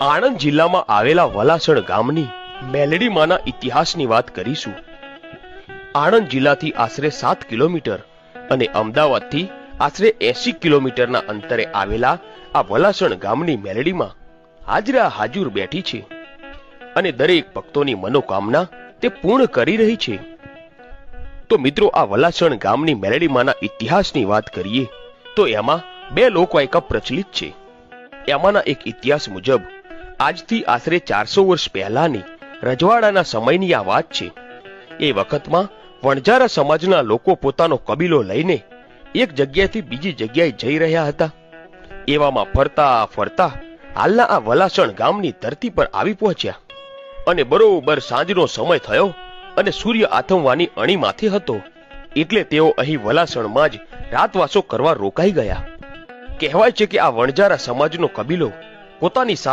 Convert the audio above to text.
આણંદ જિલ્લામાં આવેલા વલાસણ ગામની મેલડી માના ઇતિહાસની વાત કરીશું। આણંદ જિલ્લાથી આશરે 7 કિલોમીટર અને અમદાવાદથી આશરે 80 કિલોમીટરના અંતરે આવેલા આ વલાસણ ગામની મેલડીમાં હાજરા હાજુર બેઠી છે અને દરેક ભક્તોની મનોકામના તે પૂર્ણ કરી રહી છે। તો મિત્રો, આ વલાસણ ગામની મેલડી માના ઇતિહાસની વાત કરીએ તો એમાં 2 લોકવાયકા પ્રચલિત છે। એમાંના એક ઇતિહાસ મુજબ આજથી આશરે 400 વર્ષ પહેલાની રજવાડાના સમયની આ વાત છે। એ વખતમાં વણઝારા સમાજના લોકો પોતાનો કબીલો લઈને એક જગ્યાએથી બીજી જગ્યાએ જઈ રહ્યા હતા। એવામાં ફરતા ફરતા હાલના આ વલાસણ ગામની ધરતી પર આવી પહોંચ્યા અને બરોબર સાંજનો સમય થયો અને સૂર્ય આથમવાની અણી માથે હતો, એટલે તેઓ અહીં વલાસણમાં જ રાતવાસો કરવા રોકાઈ ગયા। કહેવાય છે કે આ વણઝારા સમાજનો કબીલો પોતાની